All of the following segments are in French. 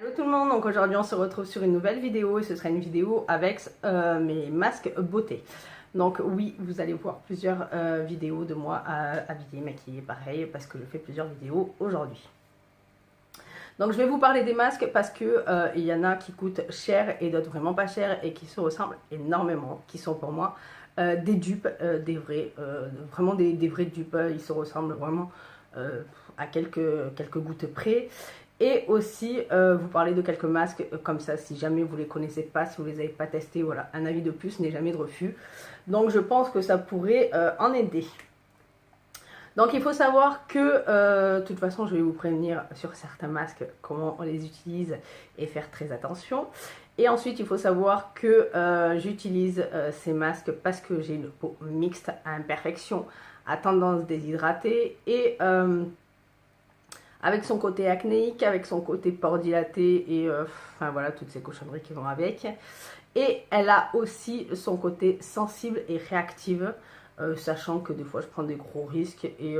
Hello tout le monde, donc aujourd'hui on se retrouve sur une nouvelle vidéo et ce sera une vidéo avec mes masques beauté. Donc oui, vous allez voir plusieurs vidéos de moi habillée, maquillée, pareil, parce que je fais plusieurs vidéos aujourd'hui. Donc je vais vous parler des masques parce que il y en a qui coûtent cher et d'autres vraiment pas cher et qui se ressemblent énormément, qui sont pour moi des dupes, des vrais, vraiment des vrais dupes, ils se ressemblent vraiment à quelques gouttes près. Et aussi vous parler de quelques masques comme ça, si jamais vous les connaissez pas, si vous les avez pas testés, voilà, un avis de plus n'est jamais de refus. Donc je pense que ça pourrait en aider. Donc il faut savoir que, de toute façon je vais vous prévenir sur certains masques, comment on les utilise et faire très attention. Et ensuite il faut savoir que j'utilise ces masques parce que j'ai une peau mixte à imperfection, à tendance déshydratée et avec son côté acnéique, avec son côté pores dilaté et enfin voilà, toutes ces cochonneries qui vont avec. Et elle a aussi son côté sensible et réactive, sachant que des fois je prends des gros risques et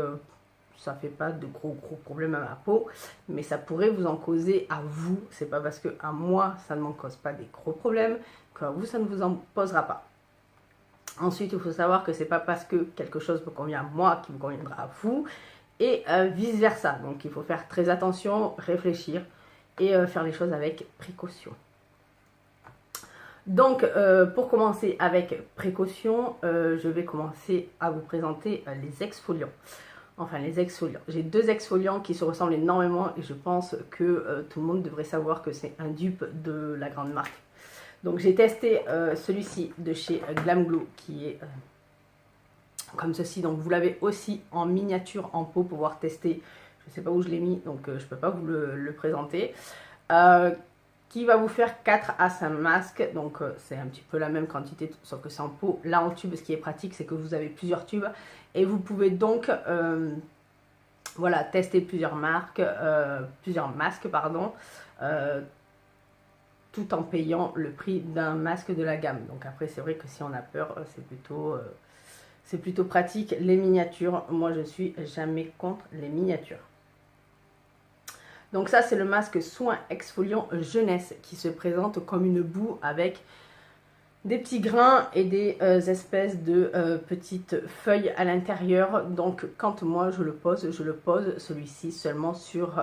ça fait pas de gros problèmes à ma peau, mais ça pourrait vous en causer à vous. C'est pas parce que à moi ça ne m'en cause pas des gros problèmes qu'à vous ça ne vous en posera pas. Ensuite, il faut savoir que c'est pas parce que quelque chose me convient à moi qui vous conviendra à vous, et vice versa. Donc il faut faire très attention, réfléchir et faire les choses avec précaution. Donc pour commencer avec précaution, je vais commencer à vous présenter les exfoliants. Enfin les exfoliants. J'ai deux exfoliants qui se ressemblent énormément et je pense que tout le monde devrait savoir que c'est un dupe de la grande marque. Donc j'ai testé celui-ci de chez Glam Glow qui est comme ceci. Donc vous l'avez aussi en miniature en pot pour pouvoir tester. Je ne sais pas où je l'ai mis, donc je ne peux pas vous le présenter. Qui va vous faire 4 à 5 masques. Donc c'est un petit peu la même quantité, sauf que c'est en pot. Là en tube, ce qui est pratique, c'est que vous avez plusieurs tubes. Et vous pouvez donc voilà, tester plusieurs masques, pardon, tout en payant le prix d'un masque de la gamme. Donc après, c'est vrai que si on a peur, c'est plutôt pratique. Les miniatures, moi je suis jamais contre les miniatures. Donc ça c'est le masque soin exfoliant jeunesse qui se présente comme une boue avec des petits grains et des espèces de petites feuilles à l'intérieur. Donc quand moi je le pose celui-ci seulement sur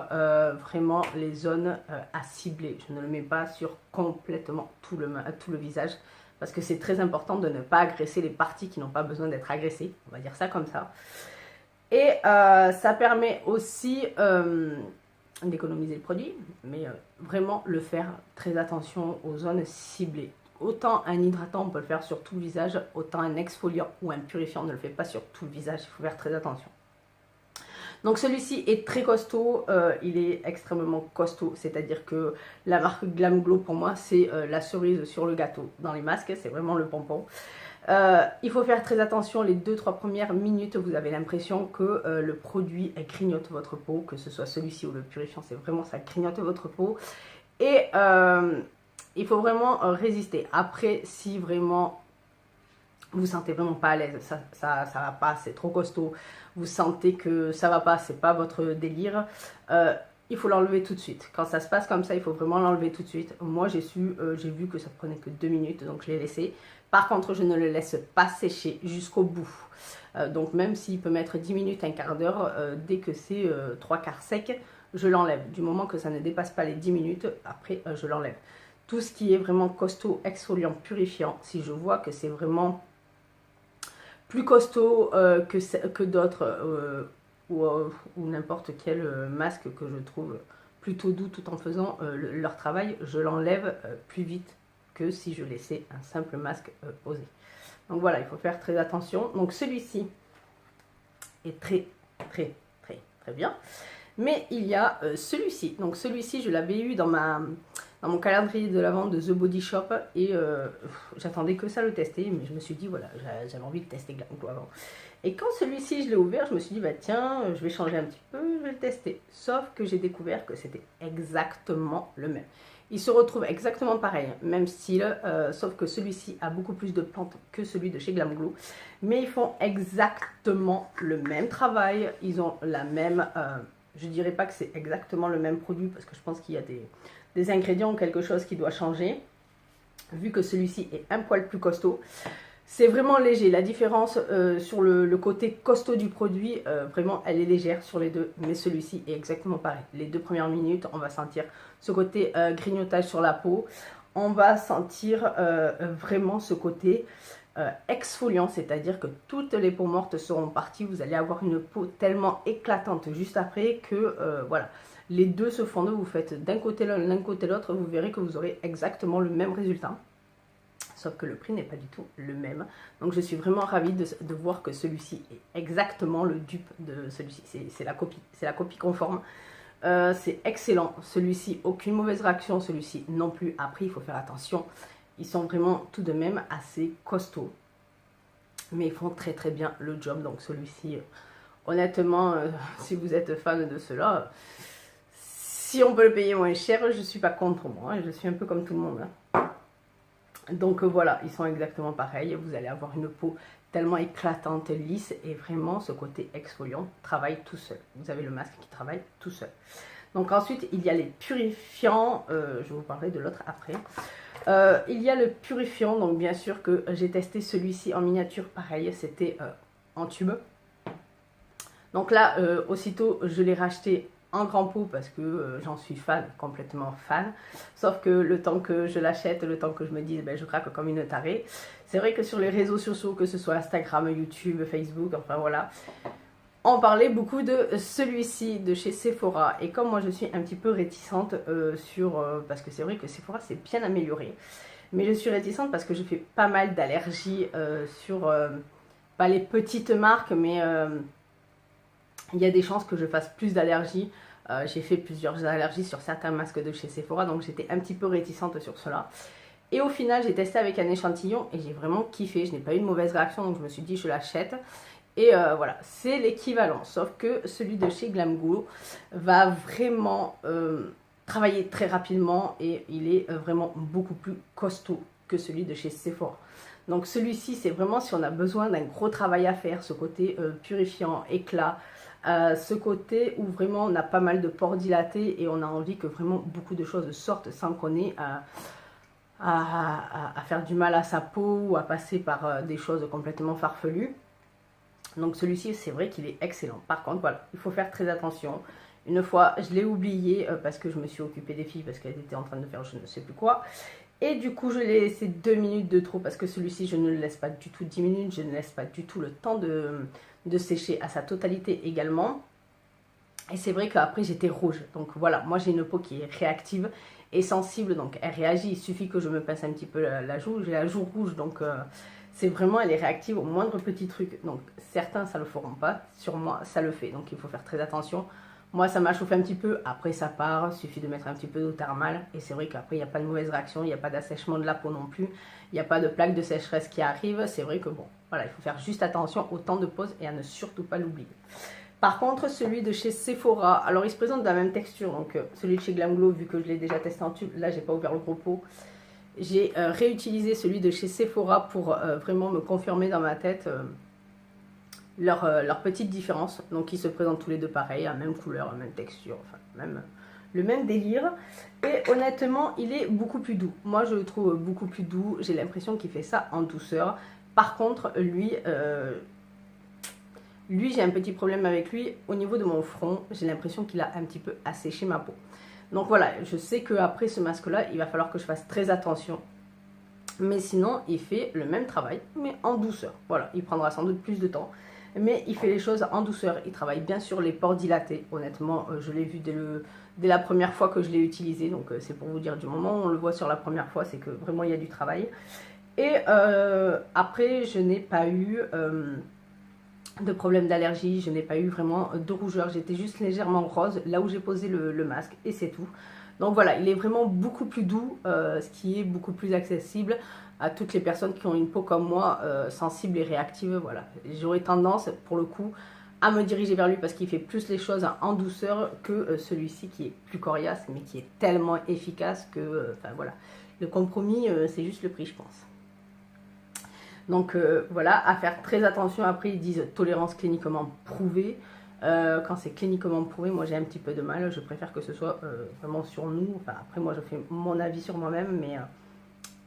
vraiment les zones à cibler. Je ne le mets pas sur complètement tout le visage. Parce que c'est très important de ne pas agresser les parties qui n'ont pas besoin d'être agressées. On va dire ça comme ça. Et ça permet aussi d'économiser le produit. Mais vraiment le faire très attention aux zones ciblées. Autant un hydratant, on peut le faire sur tout le visage. Autant un exfoliant ou un purifiant, on ne le fait pas sur tout le visage. Il faut faire très attention. Donc celui-ci est très costaud, il est extrêmement costaud, c'est-à-dire que la marque Glam Glow pour moi c'est la cerise sur le gâteau dans les masques, c'est vraiment le pompon. Il faut faire très attention, les 2-3 premières minutes vous avez l'impression que le produit grignote votre peau, que ce soit celui-ci ou le purifiant, c'est vraiment ça grignote votre peau. Et il faut vraiment résister. Après, si vraiment vous sentez vraiment pas à l'aise, ça va pas, c'est trop costaud, vous sentez que ça va pas, c'est pas votre délire, il faut l'enlever tout de suite. Quand ça se passe comme ça, il faut vraiment l'enlever tout de suite. Moi j'ai vu que ça prenait que 2 minutes, donc je l'ai laissé. Par contre, je ne le laisse pas sécher jusqu'au bout. Donc même s'il peut mettre 10 minutes, un quart d'heure, dès que c'est 3/4 sec, je l'enlève. Du moment que ça ne dépasse pas les 10 minutes, après je l'enlève. Tout ce qui est vraiment costaud, exfoliant, purifiant, si je vois que c'est vraiment plus costaud que d'autres ou n'importe quel masque que je trouve plutôt doux tout en faisant leur travail, je l'enlève plus vite que si je laissais un simple masque posé. Donc voilà, il faut faire très attention. Donc celui-ci est très bien. Mais il y a celui-ci. Donc celui-ci, je l'avais eu dans mon calendrier de la vente de The Body Shop et j'attendais que ça le tester, mais je me suis dit voilà, j'avais envie de tester Glam Glow avant. Et quand celui-ci je l'ai ouvert, je me suis dit bah tiens, je vais changer un petit peu, je vais le tester. Sauf que j'ai découvert que c'était exactement le même. Il se retrouve exactement pareil, même style, sauf que celui-ci a beaucoup plus de plantes que celui de chez Glam Glow. Mais ils font exactement le même travail, ils ont la même Je dirais pas que c'est exactement le même produit parce que je pense qu'il y a des ingrédients ou quelque chose qui doit changer. Vu que celui-ci est un poil plus costaud. C'est vraiment léger. La différence sur le côté costaud du produit, vraiment, elle est légère sur les deux. Mais celui-ci est exactement pareil. Les 2 premières minutes, on va sentir ce côté grignotage sur la peau. On va sentir vraiment ce côté exfoliant, c'est-à-dire que toutes les peaux mortes seront parties. Vous allez avoir une peau tellement éclatante juste après que, voilà, les deux se fondent. Vous faites d'un côté l'un, d'un côté l'autre, vous verrez que vous aurez exactement le même résultat. Sauf que le prix n'est pas du tout le même. Donc je suis vraiment ravie de voir que celui-ci est exactement le dupe de celui-ci. C'est la copie conforme. C'est excellent. Celui-ci, aucune mauvaise réaction. Celui-ci non plus. Après, il faut faire attention. Ils sont vraiment tout de même assez costauds. Mais ils font très très bien le job. Donc celui-ci, honnêtement, si vous êtes fan de cela, si on peut le payer moins cher, je ne suis pas contre moi. Je suis un peu comme tout le monde. Donc voilà, ils sont exactement pareils. Vous allez avoir une peau tellement éclatante, lisse, et vraiment ce côté exfoliant travaille tout seul. Vous avez le masque qui travaille tout seul. Donc ensuite, il y a les purifiants. Je vous parlerai de l'autre après. Il y a le purifiant. Donc bien sûr que j'ai testé celui-ci en miniature. Pareil, c'était en tube. Donc là, aussitôt, je l'ai racheté en grand pot parce que j'en suis fan, complètement fan. Sauf que le temps que je l'achète, le temps que je me dise, ben, je craque comme une tarée. C'est vrai que sur les réseaux sociaux, que ce soit Instagram, YouTube, Facebook, enfin voilà, on parlait beaucoup de celui-ci de chez Sephora. Et comme moi je suis un petit peu réticente parce que c'est vrai que Sephora s'est bien amélioré. Mais je suis réticente parce que je fais pas mal d'allergies sur, pas les petites marques, mais il y a des chances que je fasse plus d'allergies. J'ai fait plusieurs allergies sur certains masques de chez Sephora, donc j'étais un petit peu réticente sur cela. Et au final, j'ai testé avec un échantillon et j'ai vraiment kiffé. Je n'ai pas eu de mauvaise réaction, donc je me suis dit je l'achète. Et voilà, c'est l'équivalent, sauf que celui de chez Glam Glow va vraiment travailler très rapidement et il est vraiment beaucoup plus costaud que celui de chez Sephora. Donc celui-ci, c'est vraiment si on a besoin d'un gros travail à faire, ce côté purifiant, éclat, ce côté où vraiment on a pas mal de pores dilatés et on a envie que vraiment beaucoup de choses sortent sans qu'on ait à faire du mal à sa peau ou à passer par des choses complètement farfelues. Donc celui-ci, c'est vrai qu'il est excellent. Par contre, voilà, il faut faire très attention. Une fois, je l'ai oublié parce que je me suis occupée des filles parce qu'elles étaient en train de faire je ne sais plus quoi. Et du coup, je l'ai laissé 2 minutes de trop parce que celui-ci, je ne le laisse pas du tout 10 minutes. Je ne laisse pas du tout le temps de sécher à sa totalité également. Et c'est vrai qu'après, j'étais rouge. Donc voilà, moi, j'ai une peau qui est réactive et sensible. Donc elle réagit. Il suffit que je me pince un petit peu la joue. J'ai la joue rouge, donc c'est vraiment, elle est réactive au moindre petit truc. Donc certains, ça ne le feront pas. Sur moi, ça le fait. Donc il faut faire très attention. Moi, ça m'a chauffé un petit peu. Après, ça part. Il suffit de mettre un petit peu d'eau thermale. Et c'est vrai qu'après, il n'y a pas de mauvaise réaction. Il n'y a pas d'assèchement de la peau non plus. Il n'y a pas de plaque de sécheresse qui arrive. C'est vrai que bon, voilà, il faut faire juste attention au temps de pause et à ne surtout pas l'oublier. Par contre, celui de chez Sephora, alors il se présente de la même texture. Donc celui de chez Glam Glow, vu que je l'ai déjà testé en tube, là, j'ai pas ouvert le gros pot. J'ai réutilisé celui de chez Sephora pour vraiment me confirmer dans ma tête leur petite différence. Donc ils se présentent tous les deux pareil, la même couleur, la même texture, enfin le même délire. Et honnêtement, il est beaucoup plus doux. Moi, je le trouve beaucoup plus doux. J'ai l'impression qu'il fait ça en douceur. Par contre, lui, j'ai un petit problème avec lui. Au niveau de mon front, j'ai l'impression qu'il a un petit peu asséché ma peau. Donc voilà, je sais qu'après ce masque-là, il va falloir que je fasse très attention. Mais sinon, il fait le même travail, mais en douceur. Voilà, il prendra sans doute plus de temps. Mais il fait les choses en douceur. Il travaille bien sur les pores dilatés. Honnêtement, je l'ai vu dès la première fois que je l'ai utilisé. Donc c'est pour vous dire, du moment où on le voit sur la première fois, c'est que vraiment il y a du travail. Et après, je n'ai pas eu de problème d'allergie. Je n'ai pas eu vraiment de rougeur. J'étais juste légèrement rose là où j'ai posé le masque. Et c'est tout. Donc voilà, il est vraiment beaucoup plus doux, ce qui est beaucoup plus accessible à toutes les personnes qui ont une peau comme moi, sensible et réactive. Voilà, j'aurais tendance pour le coup à me diriger vers lui parce qu'il fait plus les choses en douceur que celui-ci qui est plus coriace mais qui est tellement efficace que, enfin voilà, le compromis c'est juste le prix, je pense. Donc voilà, à faire très attention. Après ils disent tolérance cliniquement prouvée. Quand c'est cliniquement prouvé, moi j'ai un petit peu de mal. Je préfère que ce soit vraiment sur nous. Enfin, après, moi je fais mon avis sur moi-même, mais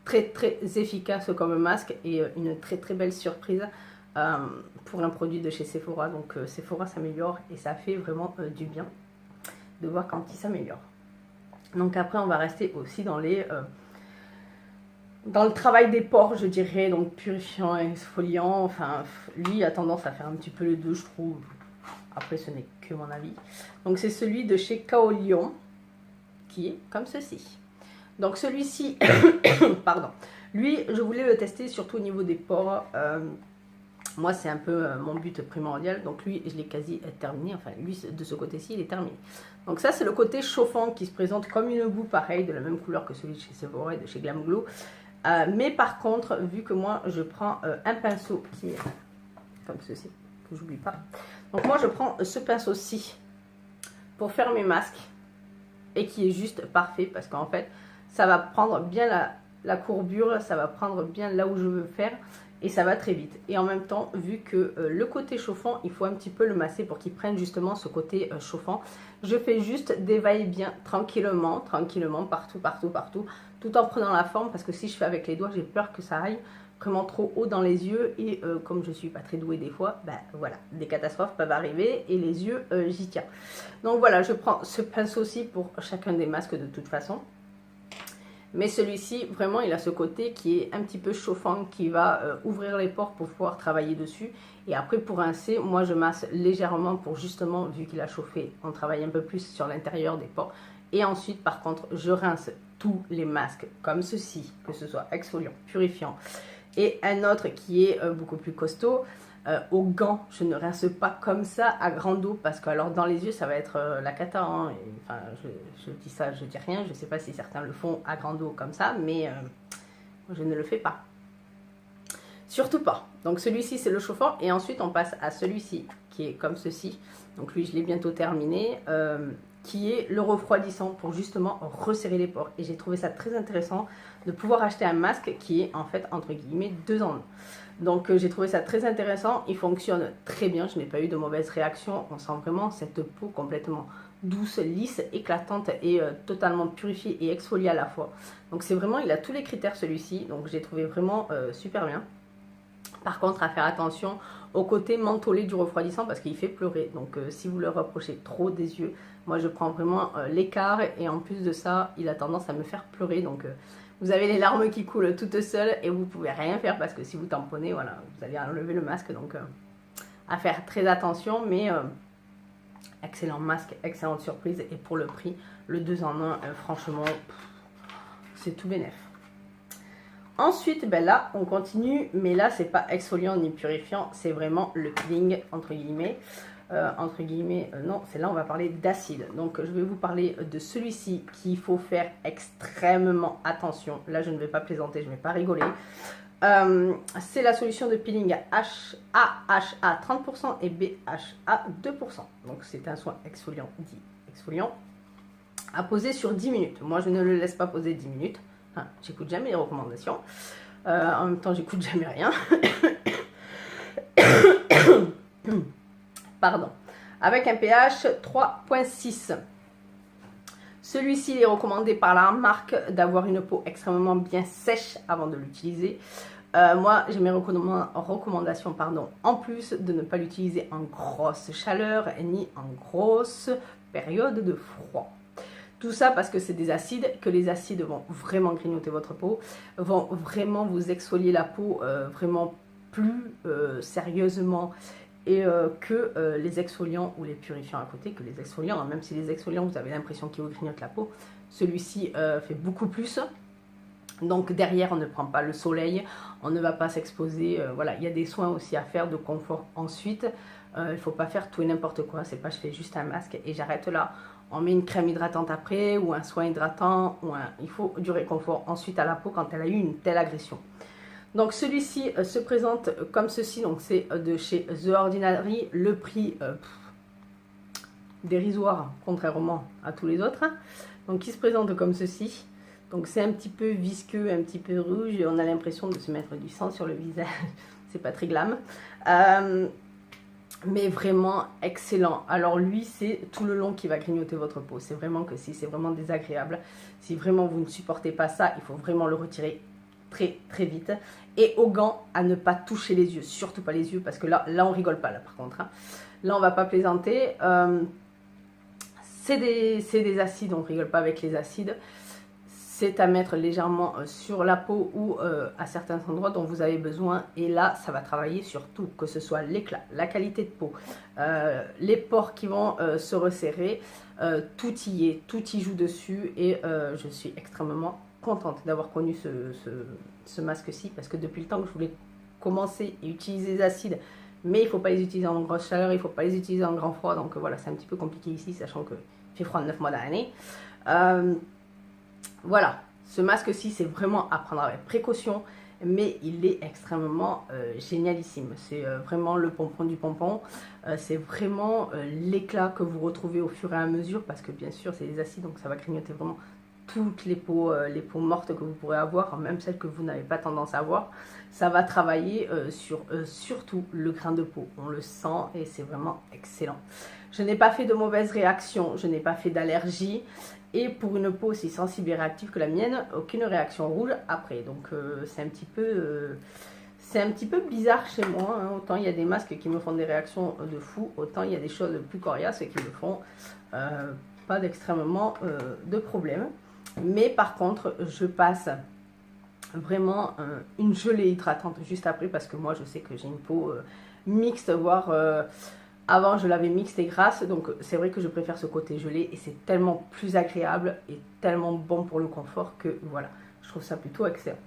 très très efficace comme masque et une très très belle surprise pour un produit de chez Sephora. Donc Sephora s'améliore et ça fait vraiment du bien de voir quand il s'améliore. Donc après, on va rester aussi dans les dans le travail des pores, je dirais, donc purifiant, exfoliant. Enfin, lui a tendance à faire un petit peu les deux, je trouve. Après, ce n'est que mon avis. Donc c'est celui de chez Kaolion qui est comme ceci. Donc celui-ci, pardon, lui, je voulais le tester surtout au niveau des pores. Moi, c'est un peu mon but primordial. Donc lui, je l'ai quasi terminé. Enfin, lui, de ce côté-ci, il est terminé. Donc ça, c'est le côté chauffant qui se présente comme une boue, pareil, de la même couleur que celui de chez Sephora et de chez Glam Glow. Mais par contre, vu que moi, je prends un pinceau qui est comme ceci, que j'oublie pas. Donc moi, je prends ce pinceau-ci pour faire mes masques et qui est juste parfait parce qu'en fait, ça va prendre bien la courbure, ça va prendre bien là où je veux faire. Et ça va très vite. Et en même temps, vu que le côté chauffant, il faut un petit peu le masser pour qu'il prenne justement ce côté chauffant. Je fais juste des va-et-vient tranquillement, partout, tout en prenant la forme. Parce que si je fais avec les doigts, j'ai peur que ça aille vraiment trop haut dans les yeux. Et comme je ne suis pas très douée des fois, ben voilà, des catastrophes peuvent arriver. Et les yeux, j'y tiens. Donc voilà, je prends ce pinceau-ci pour chacun des masques de toute façon. Mais celui-ci, vraiment, il a ce côté qui est un petit peu chauffant, qui va ouvrir les pores pour pouvoir travailler dessus. Et après, pour rincer, moi, je masse légèrement pour justement, vu qu'il a chauffé, on travaille un peu plus sur l'intérieur des pores. Et ensuite, par contre, je rince tous les masques comme ceci, que ce soit exfoliant, purifiant. Et un autre qui est beaucoup plus costaud. Aux gants, je ne rince pas comme ça à grande eau parce que alors dans les yeux ça va être la cata. Hein, et, enfin, je dis ça, je dis rien. Je ne sais pas si certains le font à grande eau comme ça, mais je ne le fais pas. Surtout pas. Donc celui-ci c'est le chauffant et ensuite on passe à celui-ci qui est comme ceci. Donc lui je l'ai bientôt terminé. Qui est le refroidissant pour justement resserrer les pores. Et j'ai trouvé ça très intéressant de pouvoir acheter un masque qui est en fait entre guillemets 2 en 1. Donc j'ai trouvé ça très intéressant, il fonctionne très bien, je n'ai pas eu de mauvaise réaction. On sent vraiment cette peau complètement douce, lisse, éclatante et totalement purifiée et exfoliée à la fois. Donc c'est vraiment, il a tous les critères celui-ci, donc j'ai trouvé vraiment super bien. Par contre, à faire attention au côté mentholé du refroidissant parce qu'il fait pleurer. Donc si vous le reprochez trop des yeux, moi je prends vraiment l'écart et en plus de ça, il a tendance à me faire pleurer. Donc vous avez les larmes qui coulent toutes seules et vous ne pouvez rien faire parce que si vous tamponnez, voilà, vous allez enlever le masque. Donc à faire très attention, mais excellent masque, excellente surprise. Et pour le prix, le 2 en 1, franchement, c'est tout bénef. Ensuite, ben là, on continue, mais là, c'est pas exfoliant ni purifiant, c'est vraiment le peeling, entre guillemets. Non, c'est là, on va parler d'acide. Donc, je vais vous parler de celui-ci qu'il faut faire extrêmement attention. Là, je ne vais pas plaisanter, je ne vais pas rigoler. C'est la solution de peeling AHA 30% et BHA 2%. Donc, c'est un soin exfoliant dit exfoliant à poser sur 10 minutes. Moi, je ne le laisse pas poser 10 minutes. Enfin, j'écoute jamais les recommandations. En même temps, j'écoute jamais rien. Pardon. Avec un pH 3.6. Celui-ci est recommandé par la marque d'avoir une peau extrêmement bien sèche avant de l'utiliser. Moi, j'ai mes recommandations, en plus de ne pas l'utiliser en grosse chaleur ni en grosse période de froid. Tout ça parce que c'est des acides, que les acides vont vraiment grignoter votre peau, vont vraiment vous exfolier la peau vraiment plus sérieusement et que les exfoliants ou les purifiants à côté, que les exfoliants, hein, même si les exfoliants vous avez l'impression qu'ils vous grignotent la peau, celui-ci fait beaucoup plus. Donc derrière on ne prend pas le soleil, on ne va pas s'exposer, voilà, il y a des soins aussi à faire de confort ensuite. Il ne faut pas faire tout et n'importe quoi, c'est pas je fais juste un masque et j'arrête là. On met une crème hydratante après ou un soin hydratant, il faut du réconfort ensuite à la peau quand elle a eu une telle agression. Donc celui-ci se présente comme ceci, donc c'est de chez The Ordinary, le prix dérisoire contrairement à tous les autres. Donc il se présente comme ceci, donc c'est un petit peu visqueux, un petit peu rouge, on a l'impression de se mettre du sang sur le visage, c'est pas très glam. mais vraiment excellent. Alors lui, c'est tout le long qui va grignoter votre peau. C'est vraiment que si c'est vraiment désagréable, si vraiment vous ne supportez pas ça, il faut vraiment le retirer très très vite. Et aux gants, à ne pas toucher les yeux, surtout pas les yeux, parce que là on rigole pas là par contre. Hein. Là on va pas plaisanter. C'est des acides, on rigole pas avec les acides. C'est à mettre légèrement sur la peau ou à certains endroits dont vous avez besoin. Et là, ça va travailler sur tout, que ce soit l'éclat, la qualité de peau, les pores qui vont se resserrer, tout y est, tout y joue dessus. Et je suis extrêmement contente d'avoir connu ce masque-ci, parce que depuis le temps que je voulais commencer et utiliser les acides, mais il ne faut pas les utiliser en grosse chaleur, il ne faut pas les utiliser en grand froid. Donc voilà, c'est un petit peu compliqué ici, sachant qu'il fait froid 9 mois dans l'année. Voilà, ce masque-ci, c'est vraiment à prendre avec précaution, mais il est extrêmement génialissime. C'est vraiment le pompon du pompon. C'est vraiment l'éclat que vous retrouvez au fur et à mesure, parce que bien sûr, c'est des acides, donc ça va grignoter vraiment toutes les peaux mortes que vous pourrez avoir, même celles que vous n'avez pas tendance à avoir. Ça va travailler sur surtout le grain de peau. On le sent et c'est vraiment excellent. Je n'ai pas fait de mauvaises réactions, je n'ai pas fait d'allergie. Et pour une peau aussi sensible et réactive que la mienne, aucune réaction rouge après. Donc c'est un petit peu bizarre chez moi. Hein. Autant il y a des masques qui me font des réactions de fou, autant il y a des choses plus coriaces qui me font pas d'extrêmement de problème. Mais par contre, je passe vraiment une gelée hydratante juste après, parce que moi je sais que j'ai une peau mixte, voire avant je l'avais mixte et grasse, donc c'est vrai que je préfère ce côté gelé et c'est tellement plus agréable et tellement bon pour le confort que voilà, je trouve ça plutôt excellent.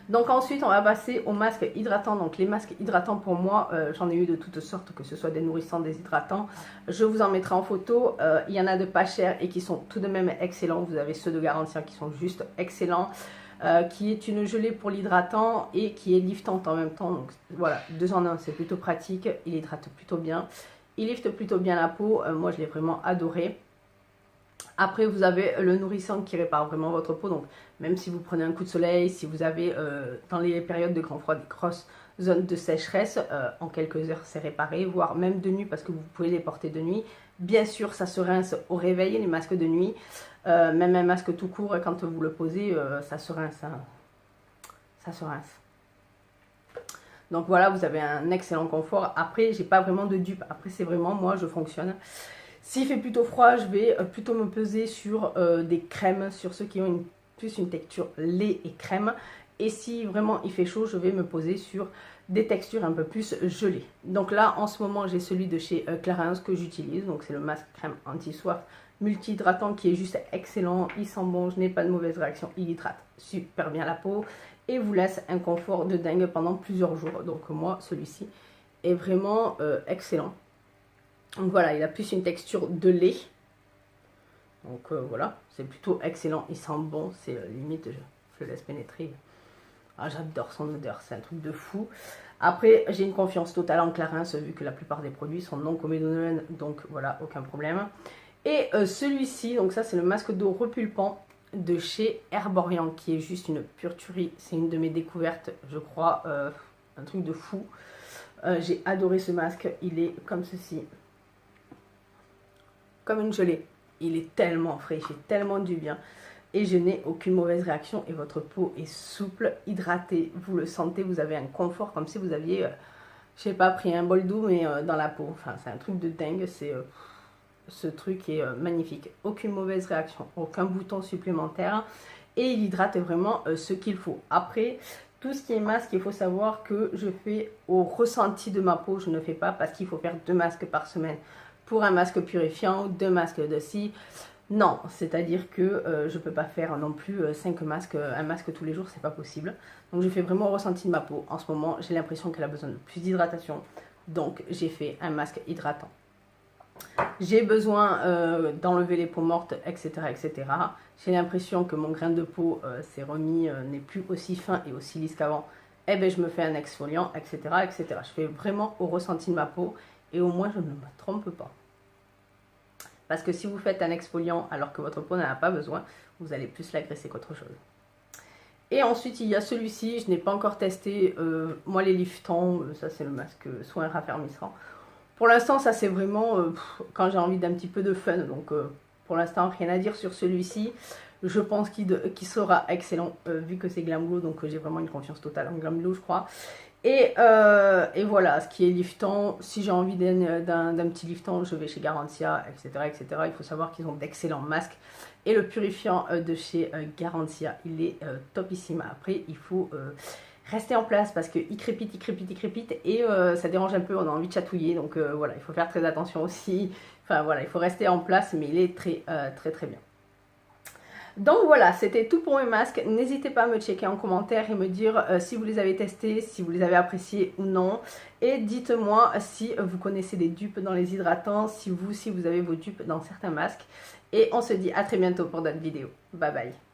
Donc ensuite on va passer aux masques hydratants. Donc les masques hydratants pour moi, j'en ai eu de toutes sortes, que ce soit des nourrissants, des hydratants. Je vous en mettrai en photo. Il y en a de pas chers et qui sont tout de même excellents. Vous avez ceux de Garantia qui sont juste excellents. Qui est une gelée pour l'hydratant et qui est liftante en même temps. Donc voilà, 2 en 1, c'est plutôt pratique. Il hydrate plutôt bien. Il lifte plutôt bien la peau. Moi, je l'ai vraiment adoré. Après, vous avez le nourrissant qui répare vraiment votre peau. Donc, même si vous prenez un coup de soleil, si vous avez dans les périodes de grand froid des grosses zones de sécheresse, en quelques heures, c'est réparé. Voire même de nuit, parce que vous pouvez les porter de nuit. Bien sûr, ça se rince au réveil, les masques de nuit. Même un masque tout court, quand vous le posez, ça se rince. Hein. Ça se rince. Donc voilà, vous avez un excellent confort. Après, j'ai pas vraiment de dupe. Après, c'est vraiment moi, je fonctionne. S'il fait plutôt froid, je vais plutôt me peser sur des crèmes, sur ceux qui ont plus une texture lait et crème. Et si vraiment il fait chaud, je vais me poser sur des textures un peu plus gelées. Donc là, en ce moment, j'ai celui de chez Clarins que j'utilise. Donc c'est le masque crème anti-soif multi-hydratant qui est juste excellent. Il sent bon, je n'ai pas de mauvaise réaction. Il hydrate super bien la peau et vous laisse un confort de dingue pendant plusieurs jours. Donc moi, celui-ci est vraiment excellent. Donc voilà, il a plus une texture de lait. Donc voilà, c'est plutôt excellent. Il sent bon, c'est limite, je le laisse pénétrer. Ah, j'adore son odeur, c'est un truc de fou. Après, j'ai une confiance totale en Clarins, vu que la plupart des produits sont non comédonènes, donc voilà, aucun problème. Et celui-ci, donc ça c'est le masque d'eau repulpant de chez Herborian, qui est juste une pure tuerie. C'est une de mes découvertes, je crois, un truc de fou. J'ai adoré ce masque, il est comme ceci. Comme une gelée. Il est tellement frais, il fait tellement du bien. Et je n'ai aucune mauvaise réaction et votre peau est souple, hydratée. Vous le sentez, vous avez un confort comme si vous aviez, je sais pas, pris un bol d'eau mais dans la peau. Enfin, c'est un truc de dingue, ce truc est magnifique. Aucune mauvaise réaction, aucun bouton supplémentaire. Et il hydrate vraiment ce qu'il faut. Après, tout ce qui est masque, il faut savoir que je fais au ressenti de ma peau. Je ne fais pas parce qu'il faut faire 2 masques par semaine pour un masque purifiant, 2 masques de scie. Non, c'est-à-dire que je ne peux pas faire non plus 5 masques, un masque tous les jours, c'est pas possible. Donc je fais vraiment au ressenti de ma peau. En ce moment, j'ai l'impression qu'elle a besoin de plus d'hydratation. Donc j'ai fait un masque hydratant. J'ai besoin d'enlever les peaux mortes, etc. etc. J'ai l'impression que mon grain de peau s'est remis, n'est plus aussi fin et aussi lisse qu'avant. Eh bien, je me fais un exfoliant, etc., etc. Je fais vraiment au ressenti de ma peau et au moins je ne me trompe pas. Parce que si vous faites un exfoliant alors que votre peau n'en a pas besoin, vous allez plus l'agresser qu'autre chose. Et ensuite, il y a celui-ci, je n'ai pas encore testé. Moi, les liftants, ça c'est le masque soin raffermissant. Pour l'instant, ça c'est vraiment quand j'ai envie d'un petit peu de fun. Donc, pour l'instant, rien à dire sur celui-ci. Je pense qu'il sera excellent vu que c'est Glamglow. Donc, j'ai vraiment une confiance totale en Glamglow, je crois. Et voilà, ce qui est liftant, si j'ai envie d'un petit liftant, je vais chez Garantia, etc., etc. Il faut savoir qu'ils ont d'excellents masques. Et le purifiant de chez Garantia, il est topissime. Après, il faut rester en place parce qu'il crépite, il crépite, il crépite. Et ça dérange un peu, on a envie de chatouiller. Donc voilà, il faut faire très attention aussi. Enfin voilà, il faut rester en place, mais il est très, très, très bien. Donc voilà, c'était tout pour mes masques. N'hésitez pas à me checker en commentaire et me dire si vous les avez testés, si vous les avez appréciés ou non. Et dites-moi si vous connaissez des dupes dans les hydratants, si vous avez vos dupes dans certains masques. Et on se dit à très bientôt pour d'autres vidéos. Bye bye.